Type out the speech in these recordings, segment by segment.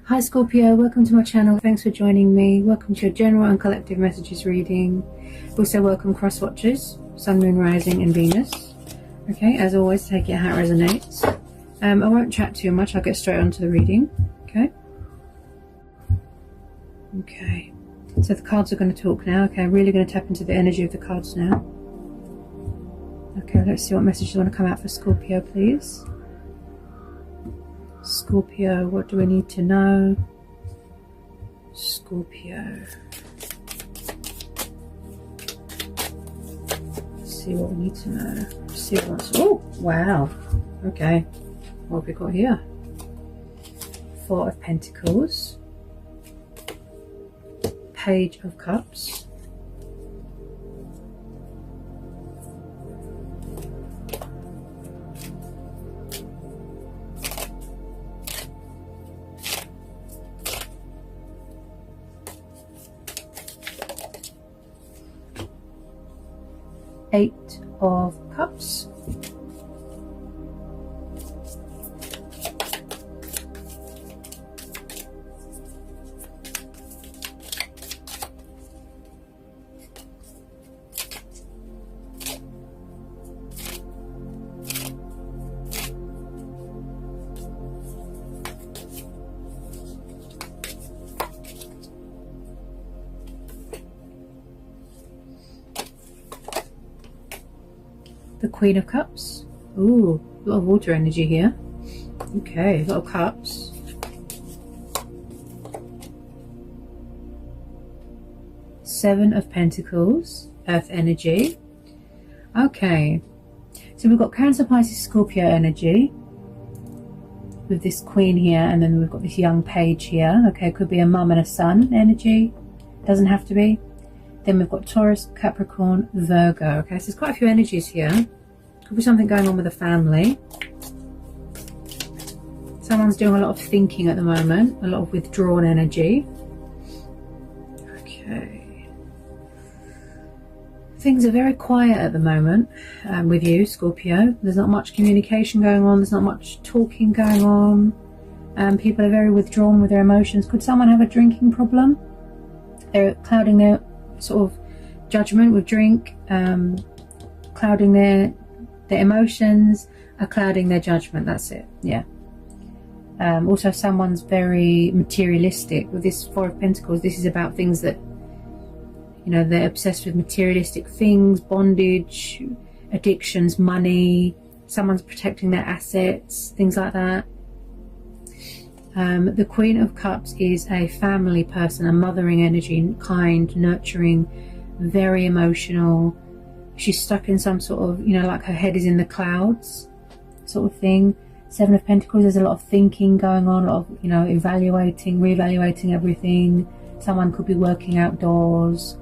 Hi Scorpio, welcome to my channel. Thanks for joining me. Welcome to your general and collective messages reading. Also welcome cross watchers, Sun, Moon, Rising and Venus. Okay, as always, take it how it resonates. I won't chat too much, I'll get straight onto the reading. Okay, so the cards are going to talk now. Okay, I'm really going to tap into the energy of the cards now. Okay, let's see what messages want to come out for Scorpio, please. Scorpio, what do we need to know? Scorpio. Let's see what we need to know. Let's see what's... Oh, wow. Okay. What have we got here? Four of Pentacles. Page of Cups. Eight of Cups. The Queen of Cups. Ooh, a lot of water energy here. Okay, a lot of cups. Seven of Pentacles, Earth energy. Okay, so we've got Cancer, Pisces, Scorpio energy with this Queen here, and then we've got this young page here. Okay, could be a mum and a son energy. Doesn't have to be. Then we've got Taurus, Capricorn, Virgo. Okay, so there's quite a few energies here. Could be something going on with the family. Someone's doing a lot of thinking at the moment, a lot of withdrawn energy. Okay. Things are very quiet at the moment with you, Scorpio. There's not much communication going on. There's not much talking going on. People are very withdrawn with their emotions. Could someone have a drinking problem? They're clouding their sort of judgment with drink, clouding their emotions, are clouding their judgment. That's it. Yeah. Also, someone's very materialistic with this Four of Pentacles. This is about things that, you know, they're obsessed with materialistic things, bondage, addictions, money. Someone's protecting their assets, things like that. The Queen of Cups is a family person, a mothering energy, kind, nurturing, very emotional. She's stuck in some sort of, you know, like her head is in the clouds sort of thing. Seven of Pentacles, there's a lot of thinking going on, a lot of, you know, evaluating, reevaluating everything. Someone could be working outdoors.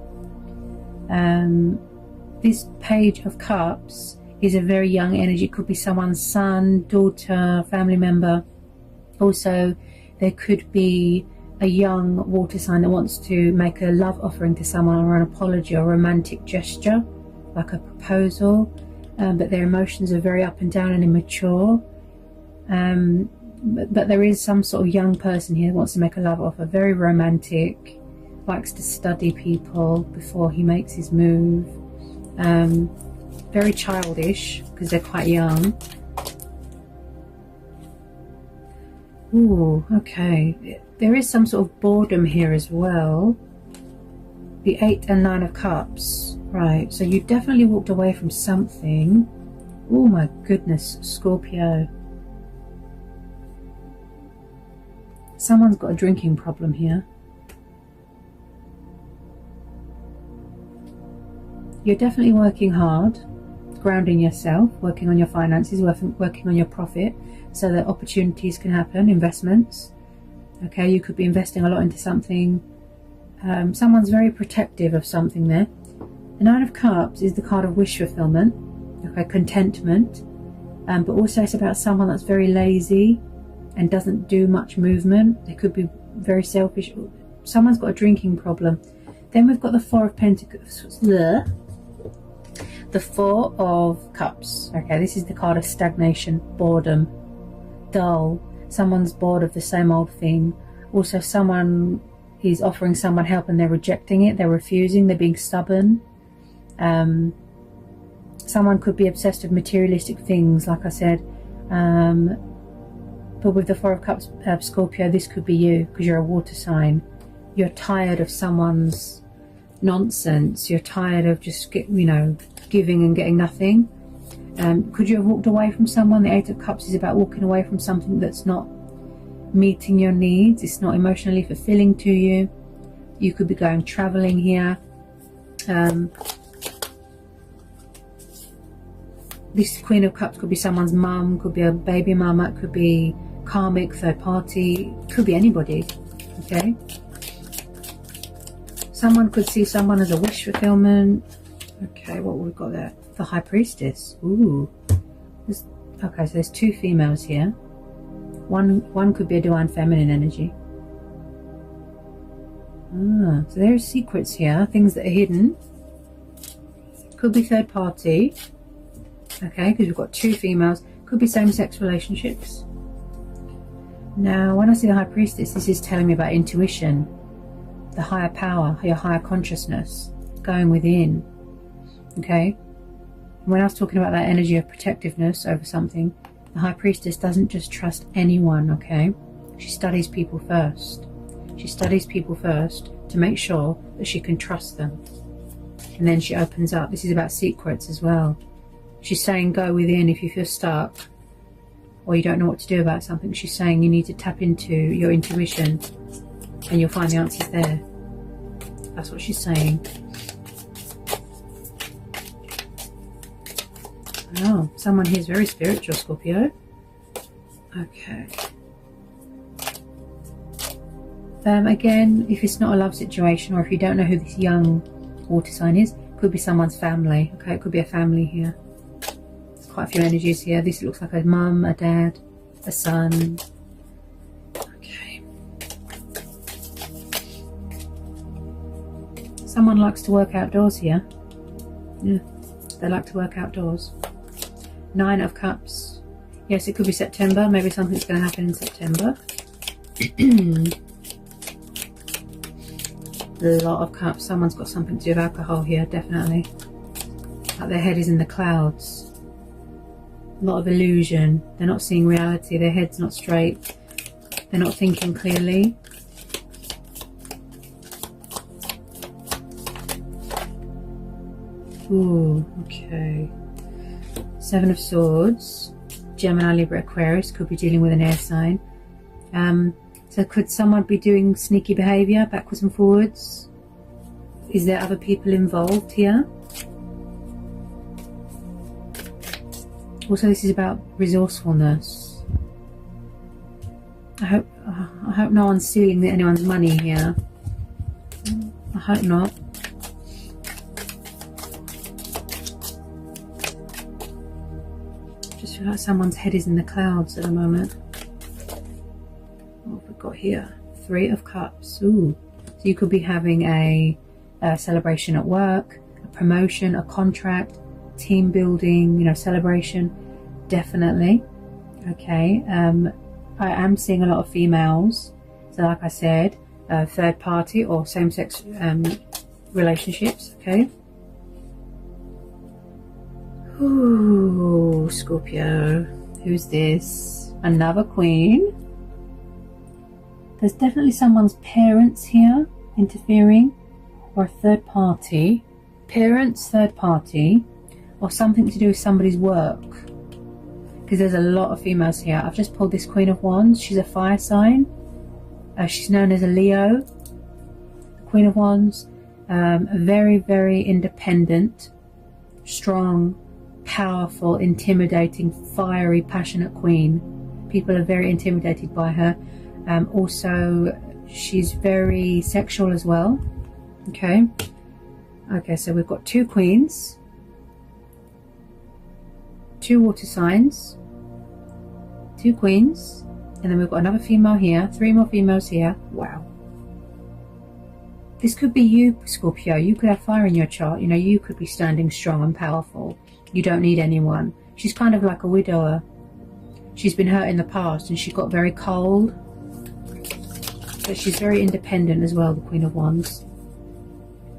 This Page of Cups is a very young energy. It could be someone's son, daughter, family member. Also, there could be a young water sign that wants to make a love offering to someone, or an apology or a romantic gesture, like a proposal, but their emotions are very up and down and immature. But there is some sort of young person here that wants to make a love offer, very romantic, likes to study people before he makes his move, very childish because they're quite young. Ooh, okay. There is some sort of boredom here as well. The Eight and Nine of Cups. Right, so you definitely walked away from something. Oh my goodness, Scorpio. Someone's got a drinking problem here. You're definitely working hard, grounding yourself, working on your finances, working on your profit, so that opportunities can happen, investments. Okay, you could be investing a lot into something. Someone's very protective of something there. The Nine of Cups is the card of wish fulfillment, okay, contentment, but also it's about someone that's very lazy and doesn't do much movement. They could be very selfish. Someone's got a drinking problem. Then we've got the Four of Pentacles. The Four of Cups. Okay, this is the card of stagnation, boredom, dull. Someone's bored of the same old thing. Also, someone is offering someone help and they're rejecting it, they're refusing, they're being stubborn. Someone could be obsessed with materialistic things, like I said. But with the Four of Cups, Scorpio, this could be you, because you're a water sign. You're tired of someone's nonsense. You're tired of just, giving and getting nothing. Could you have walked away from someone? The Eight of Cups is about walking away from something that's not meeting your needs. It's not emotionally fulfilling to you. You could be going traveling here. This Queen of Cups could be someone's mum, could be a baby mama, it could be karmic, third party, could be anybody, okay? Someone could see someone as a wish fulfillment. Okay, what we've got there? The High Priestess. Ooh. Okay, so there's two females here. One could be a divine feminine energy. So there are secrets here, things that are hidden. Could be third party. Okay, because we've got two females. Could be same-sex relationships. Now, when I see the High Priestess, this is telling me about intuition, the higher power, your higher consciousness, going within. Okay? When I was talking about that energy of protectiveness over something, the High Priestess doesn't just trust anyone, okay? She studies people first. She studies people first to make sure that she can trust them. And then she opens up. This is about secrets as well. She's saying go within if you feel stuck or you don't know what to do about something. She's saying you need to tap into your intuition and you'll find the answers there. That's what she's saying. Oh, someone here is very spiritual, Scorpio. Okay. Again, if it's not a love situation or if you don't know who this young water sign is, could be someone's family. Okay, it could be a family here. There's quite a few energies here. This looks like a mum, a dad, a son. Okay. Someone likes to work outdoors here. Yeah, they like to work outdoors. Nine of Cups. Yes, it could be September. Maybe something's going to happen in September. A lot of Cups. Someone's got something to do with alcohol here, definitely. Like their head is in the clouds. A lot of illusion. They're not seeing reality. Their head's not straight. They're not thinking clearly. Ooh, okay. Seven of Swords. Gemini, Libra, Aquarius. Could be dealing with an air sign. So could someone be doing sneaky behaviour, backwards and forwards? Is there other people involved here? Also, this is about resourcefulness. I hope no one's stealing anyone's money here. I hope not. Just feel like someone's head is in the clouds at the moment. What have we got here? Three of Cups. Ooh. So you could be having a celebration at work, a promotion, a contract, team building, celebration. Definitely. Okay. I am seeing a lot of females. So like I said, third party or same-sex relationships. Okay. Ooh, Scorpio. Who's this? Another queen. There's definitely someone's parents here interfering, or a third party. Parents, third party, or something to do with somebody's work. Because there's a lot of females here. I've just pulled this Queen of Wands. She's a fire sign. She's known as a Leo. Queen of Wands. Very, very independent, strong, powerful, intimidating, fiery, passionate queen. People are very intimidated by her. Also, she's very sexual as well. Okay. Okay, so we've got two queens, two water signs, two queens, and then we've got another female here, three more females here. Wow. This could be you, Scorpio. You could have fire in your chart. You could be standing strong and powerful. You don't need anyone. She's kind of like a widower. She's been hurt in the past and she got very cold. But she's very independent as well, the Queen of Wands.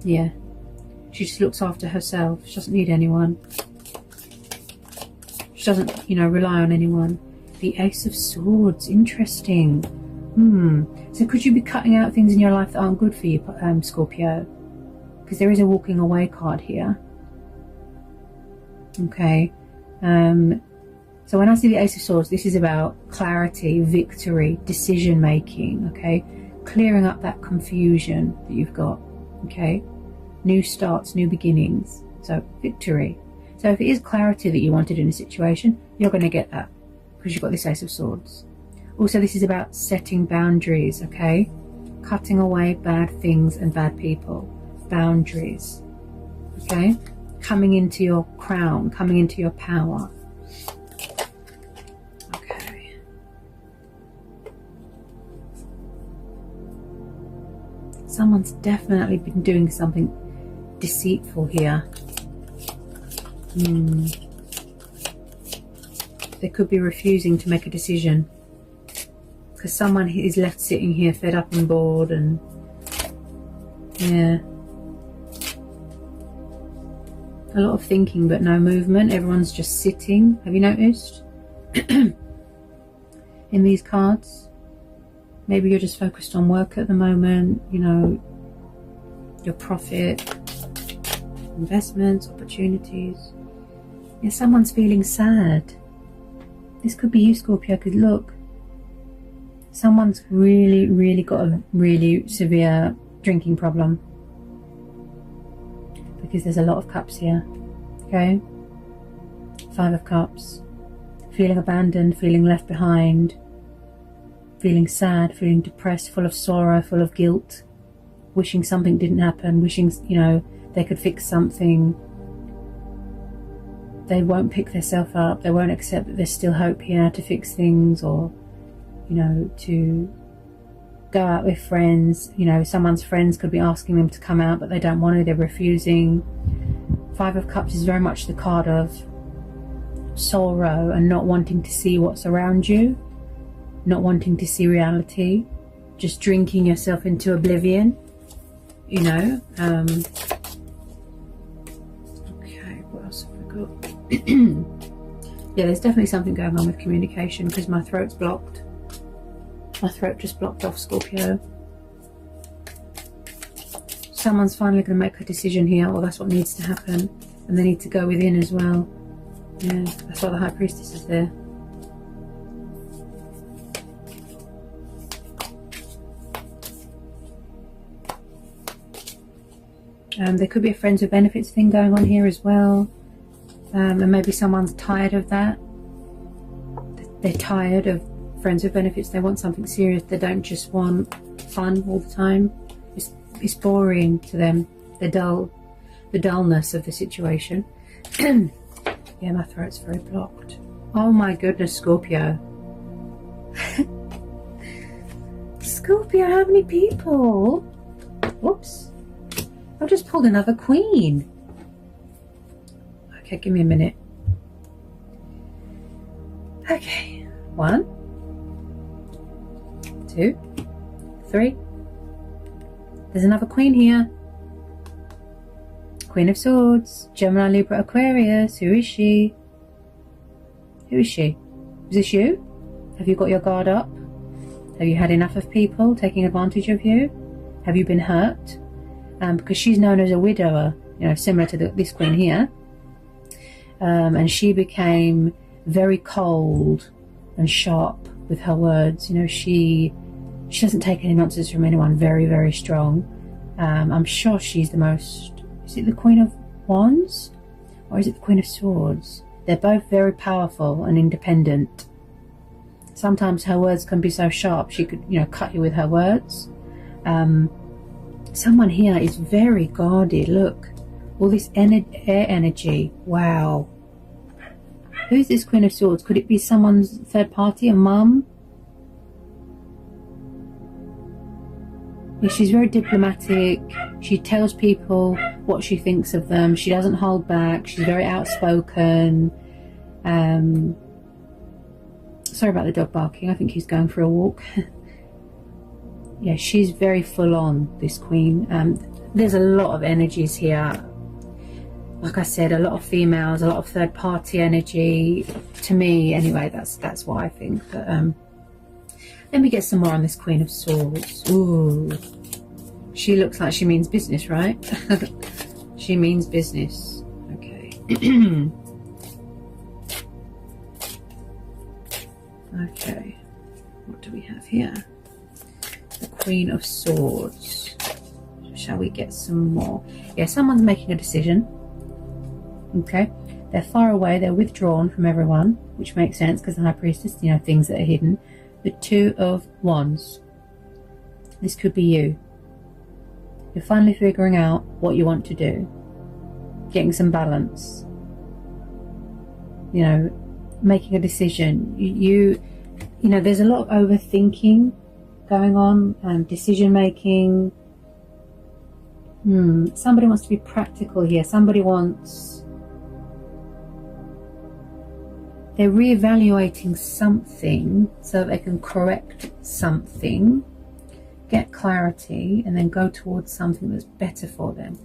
Yeah. She just looks after herself. She doesn't need anyone. She doesn't, you know, rely on anyone. The Ace of Swords. Interesting. So could you be cutting out things in your life that aren't good for you, Scorpio? Because there is a walking away card here. Okay. So when I see the Ace of Swords, this is about clarity, victory, decision making, okay? Clearing up that confusion that you've got, okay? New starts, new beginnings. So victory. So if it is clarity that you wanted in a situation, you're going to get that because you've got this Ace of Swords. Also, this is about setting boundaries, okay? Cutting away bad things and bad people. Boundaries, okay? Coming into your crown, coming into your power. Okay. Someone's definitely been doing something deceitful here. They could be refusing to make a decision. Because someone is left sitting here fed up and bored, and yeah, a lot of thinking but no movement. Everyone's just sitting. Have you noticed? In these cards, maybe you're just focused on work at the moment, you know, your profit, investments, opportunities. Yeah, someone's feeling sad. This could be you, Scorpio, because look, someone's really got a really severe drinking problem. Because there's a lot of cups here. Okay? 5 of Cups. Feeling abandoned, feeling left behind. Feeling sad, feeling depressed, full of sorrow, full of guilt. Wishing something didn't happen, wishing, you know, they could fix something. They won't pick themselves up. They won't accept that there's still hope here to fix things, or, you know, to go out with friends. You know, someone's friends could be asking them to come out, but they don't want to, they're refusing. 5 of Cups is very much the card of sorrow and not wanting to see what's around you, not wanting to see reality, just drinking yourself into oblivion, you know. Okay, what else have we got? Yeah, there's definitely something going on with communication, because my throat's blocked. My throat just blocked off, Scorpio. Someone's finally going to make a decision here, or that's what needs to happen. And they need to go within as well. Yeah, that's why the High Priestess is there. There could be a friends with benefits thing going on here as well. And maybe someone's tired of that. They're tired of friends with benefits. They want something serious. They don't just want fun all the time. It's boring to them. They're dull. The dullness of the situation. Yeah, my throat's very blocked. Oh my goodness, Scorpio. Scorpio, how many people? Whoops. I've just pulled another queen. Okay, give me a minute. Okay. 1, 2, 3. There's another queen here. Queen of Swords. Gemini, Libra, Aquarius. Who is she? Who is she? Is this you? Have you got your guard up? Have you had enough of people taking advantage of you? Have you been hurt? Because she's known as a widower, you know, similar to this queen here. And she became very cold and sharp with her words. You know, she doesn't take any nonsense from anyone. Very strong. I'm sure she's the most... Is it the Queen of Wands? Or is it the Queen of Swords? They're both very powerful and independent. Sometimes her words can be so sharp, she could, you know, cut you with her words. Someone here is very guarded. Look, all this air energy. Wow. Who's this Queen of Swords? Could it be someone's third party, a mum? Yeah, she's very diplomatic. She tells people what she thinks of them. She doesn't hold back. She's very outspoken. Sorry about the dog barking. I think he's going for a walk. Yeah, she's very full on, this Queen. There's a lot of energies here. Like I said, a lot of females, a lot of third party energy. To me, anyway, that's what I think. But let me get some more on this Queen of Swords. Ooh, she looks like she means business, right? She means business. Okay. Okay, what do we have here? The Queen of Swords. Shall we get some more? Yeah, someone's making a decision. Okay, they're far away, they're withdrawn from everyone, which makes sense because the High Priestess, you know, things that are hidden. The Two of Wands. This could be you. You're finally figuring out what you want to do. Getting some balance. You know, making a decision. You know, there's a lot of overthinking going on, decision making. Somebody wants to be practical here. Somebody wants... They're reevaluating something so that they can correct something, get clarity, and then go towards something that's better for them.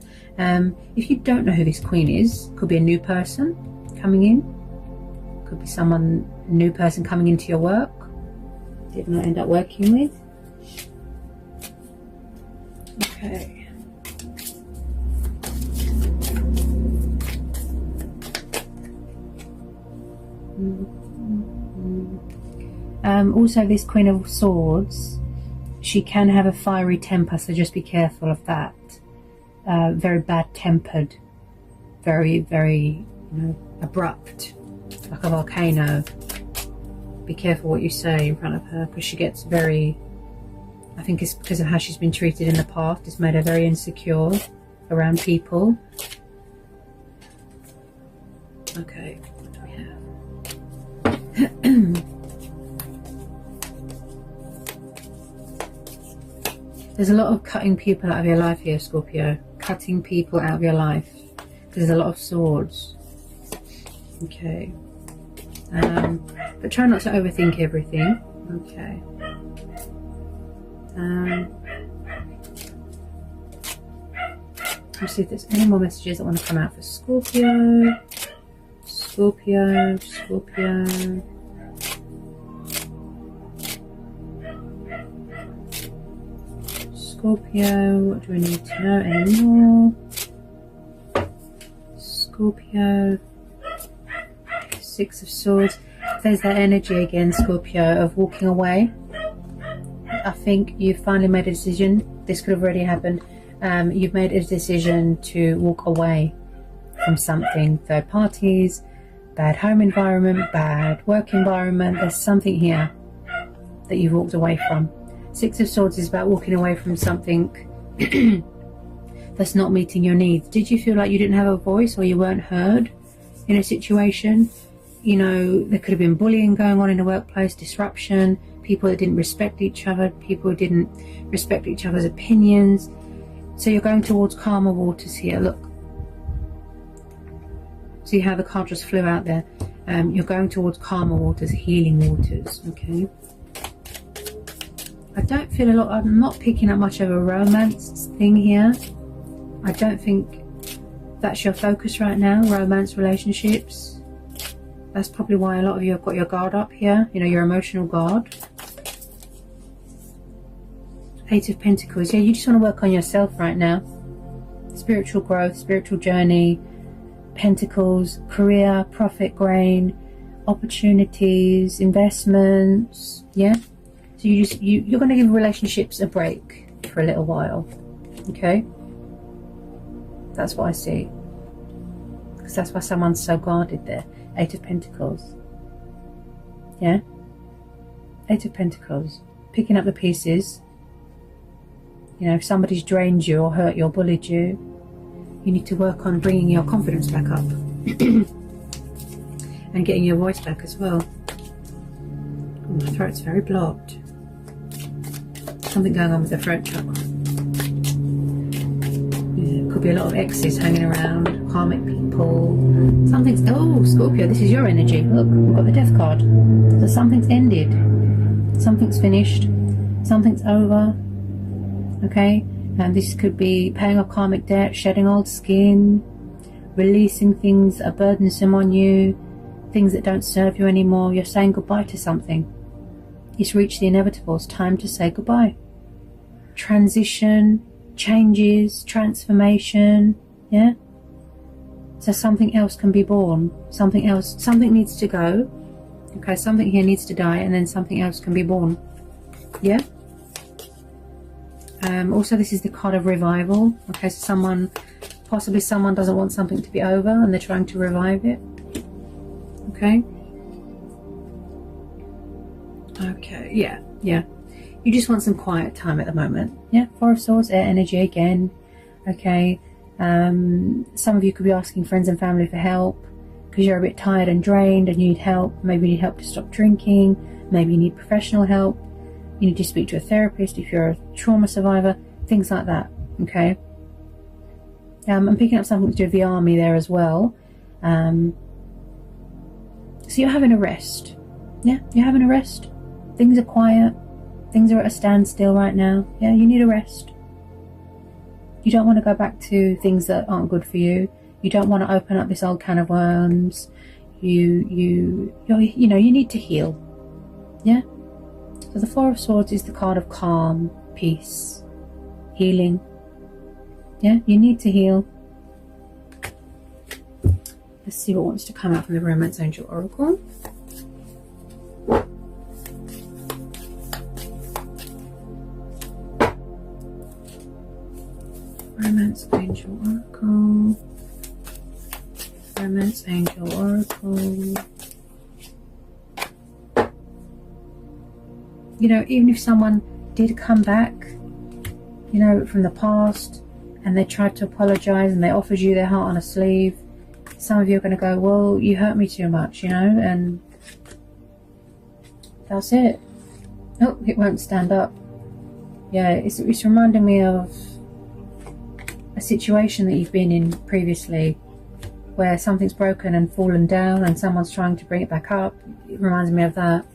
If you don't know who this Queen is, could be a new person coming in, could be someone, a new person coming into your work, did not end up working with. Okay. Also, this Queen of Swords, she can have a fiery temper, so just be careful of that. Very bad-tempered, very, very, you know, abrupt, like a volcano. Be careful what you say in front of her, because she gets very... I think it's because of how she's been treated in the past. It's made her very insecure around people. Okay, what do we have? There's a lot of cutting people out of your life here, Scorpio. Cutting people out of your life. Because there's a lot of swords. Okay. But try not to overthink everything. Okay. Let's see if there's any more messages that want to come out for Scorpio. Scorpio. Scorpio, what do we need to know anymore? Scorpio, Six of Swords. There's that energy again, Scorpio, of walking away. I think you've finally made a decision. This could have already happened. You've made a decision to walk away from something. Third parties, bad home environment, bad work environment. There's something here that you've walked away from. Six of Swords is about walking away from something that's not meeting your needs. Did you feel like you didn't have a voice or you weren't heard in a situation? You know, there could have been bullying going on in the workplace, disruption, people that didn't respect each other, people who didn't respect each other's opinions. So you're going towards calmer waters here. Look. See how the card just flew out there? You're going towards calmer waters, healing waters, okay? I don't feel a lot, I'm not picking up much of a romance thing here. I don't think that's your focus right now, romance, relationships. That's probably why a lot of you have got your guard up here, you know, your emotional guard. Eight of Pentacles, yeah, you just want to work on yourself right now. Spiritual growth, spiritual journey, Pentacles, career, profit, gain, opportunities, investments, yeah? So you're going to give relationships a break for a little while, okay? That's what I see. Because that's why someone's so guarded there. Eight of Pentacles. Yeah? Eight of Pentacles. Picking up the pieces. You know, if somebody's drained you or hurt you or bullied you, you need to work on bringing your confidence back up. And getting your voice back as well. Oh, my throat's very blocked. Something going on with the throat chakra. Yeah, could be a lot of exes hanging around, karmic people. Something's... Oh, Scorpio, this is your energy. Look, we've got the Death card. So something's ended. Something's finished. Something's over. okay? And this could be paying off karmic debt, shedding old skin, releasing things that are burdensome on you, things that don't serve you anymore. You're saying goodbye to something. It's reached the inevitable. It's time to say goodbye. Transition, changes, transformation, yeah? So something else can be born. Something else, something needs to go. Okay, something here needs to die, and then something else can be born. Yeah? Also, this is the card of revival. Okay, so possibly someone doesn't want something to be over and they're trying to revive it. Okay? Okay, yeah. You just want some quiet time at the moment. Yeah, Four of Swords, air energy again. Okay. Some of you could be asking friends and family for help because you're a bit tired and drained and you need help. Maybe you need help to stop drinking. Maybe you need professional help. You need to speak to a therapist if you're a trauma survivor. Things like that. Okay. I'm picking up something to do with the army there as well. So you're having a rest. Yeah, you're having a rest. Things are quiet. Things are at a standstill right now. Yeah, you need a rest. You don't want to go back to things that aren't good for you. You don't want to open up this old can of worms. You need to heal. Yeah? So the Four of Swords is the card of calm, peace, healing. Yeah, you need to heal. Let's see what wants to come out from the Romance Angel Oracle. Romance Angel Oracle. Romance Angel Oracle. You know, even if someone did come back, you know, from the past, and they tried to apologize and they offered you their heart on a sleeve, some of you are going to go, well, you hurt me too much, you know, and that's it. Oh, it won't stand up. Yeah, it's reminding me of a situation that you've been in previously where something's broken and fallen down and someone's trying to bring it back up. It reminds me of that.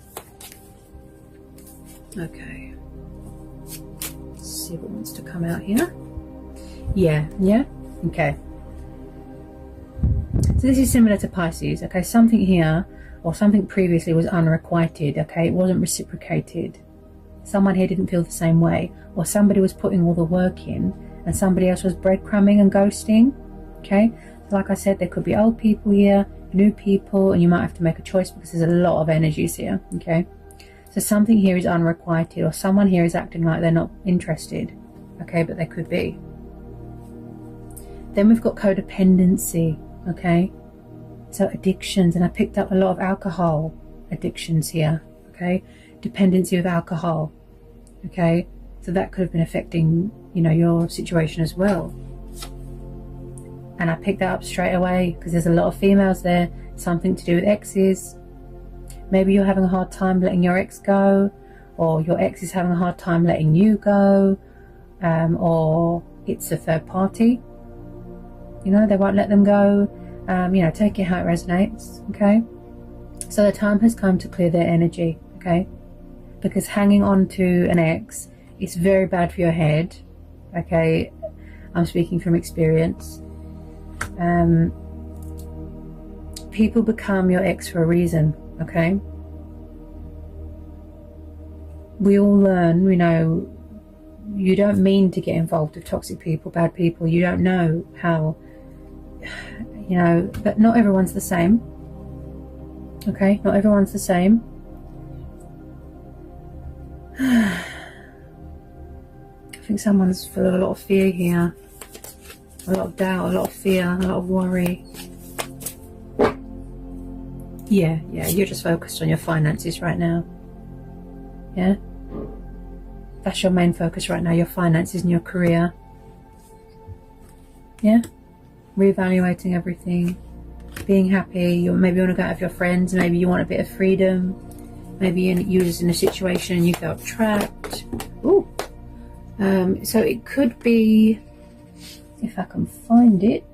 Okay. Let's see what wants to come out here. Yeah. Okay. So this is similar to Pisces. Okay, something here or something previously was unrequited. Okay, it wasn't reciprocated. Someone here didn't feel the same way, or somebody was putting all the work in and somebody else was breadcrumbing and ghosting. Okay, so like I said, there could be old people here, new people, and you might have to make a choice because there's a lot of energies here. Okay, so something here is unrequited, or someone here is acting like they're not interested. Okay, but they could be. Then we've got codependency. Okay, so addictions, and I picked up a lot of alcohol addictions here. Okay, dependency with alcohol. Okay, so that could have been affecting, you know, your situation as well. And I picked that up straight away because there's a lot of females there. Something to do with exes. Maybe you're having a hard time letting your ex go, or your ex is having a hard time letting you go, or it's a third party. You know, they won't let them go. You know, take it how it resonates. Okay, so the time has come to clear their energy. Okay, because hanging on to an ex is very bad for your head. Okay, I'm speaking from experience. People become your ex for a reason. Okay, we all learn. We know you don't mean to get involved with toxic people, bad people. You don't know how, you know, but not everyone's the same. Okay, not everyone's the same. I think someone's full of a lot of fear here. A lot of doubt, a lot of fear, a lot of worry. Yeah, you're just focused on your finances right now. Yeah? That's your main focus right now, your finances and your career. Yeah? Reevaluating everything. Being happy. Maybe you want to go out with your friends. Maybe you want a bit of freedom. Maybe you was in a situation and you felt trapped. Ooh. So it could be, if I can find it.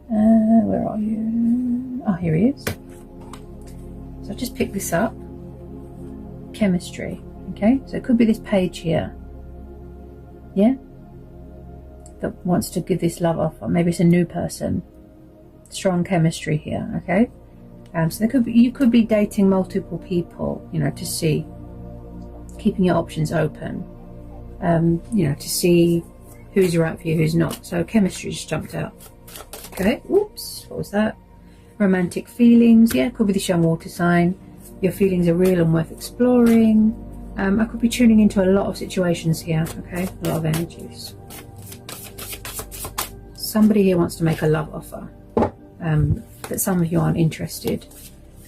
Where are you? Oh, here he is. So I'll just pick this up. Chemistry. Okay, so it could be this page here. yeah, that wants to give this love offer. Maybe it's a new person. Strong chemistry here, okay? So you could be dating multiple people, you know, to see, keeping your options open, you know, to see who's right for you, who's not. So chemistry just jumped out. Okay, whoops, what was that? Romantic feelings, yeah, could be this young water sign. Your feelings are real and worth exploring. I could be tuning into a lot of situations here, okay? A lot of energies. Somebody here wants to make a love offer, but some of you aren't interested.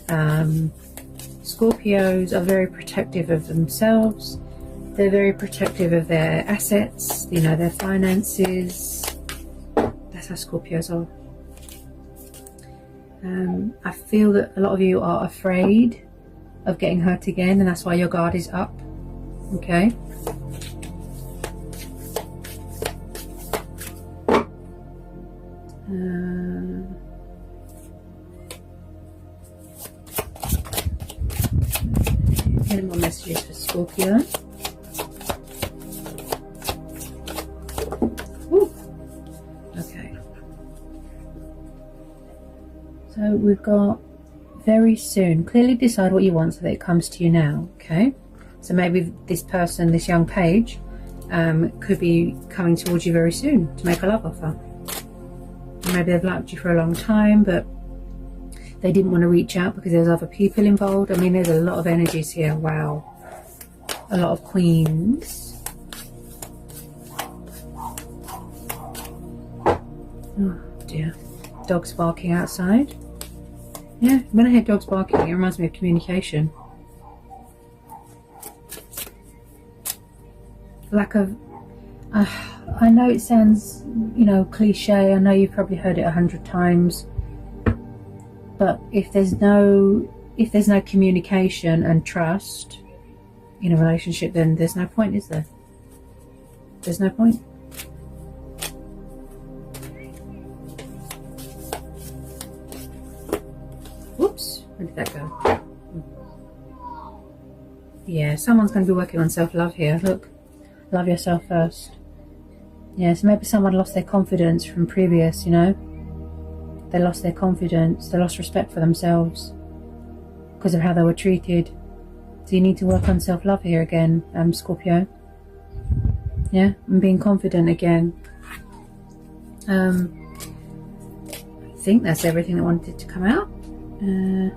Scorpios are very protective of themselves. They're very protective of their assets, you know, their finances. That's how Scorpios are. I feel that a lot of you are afraid of getting hurt again, and that's why your guard is up. Okay. Any more messages for Scorpio? Ooh. Okay. So we've got very soon. Clearly decide what you want so that it comes to you now. Okay. So maybe this person, this young page, could be coming towards you very soon to make a love offer. Maybe they've liked you for a long time, but they didn't want to reach out because there's other people involved. I mean, there's a lot of energies here. Wow. A lot of queens. Oh dear. Dogs barking outside. Yeah, when I hear dogs barking, it reminds me of communication. Lack of... I know it sounds, you know, cliche. I know you've probably heard it 100 times. But if there's no communication and trust in a relationship, then there's no point, is there? There's no point. Whoops, where did that go? Yeah, someone's going to be working on self-love here. Look, love yourself first. Yeah, so maybe someone lost their confidence from previous, you know. They lost their confidence, they lost respect for themselves because of how they were treated. So you need to work on self-love here again, Scorpio. Yeah, and being confident again. I think that's everything that wanted to come out. I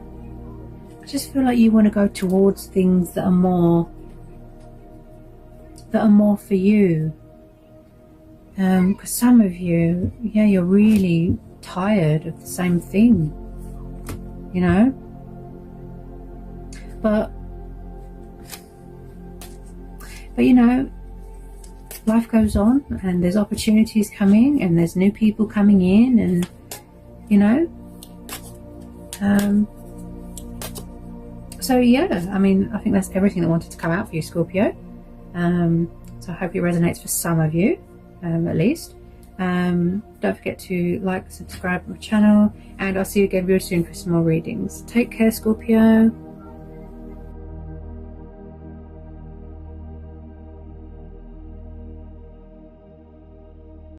just feel like you want to go towards things that are more for you. Because some of you, yeah, you're really tired of the same thing, you know. But you know, life goes on, and there's opportunities coming, and there's new people coming in, and you know. So yeah, I mean, I think that's everything that wanted to come out for you, Scorpio. So I hope it resonates for some of you, at least. Don't forget to like, subscribe to my channel, and I'll see you again very soon for some more readings. Take care, Scorpio.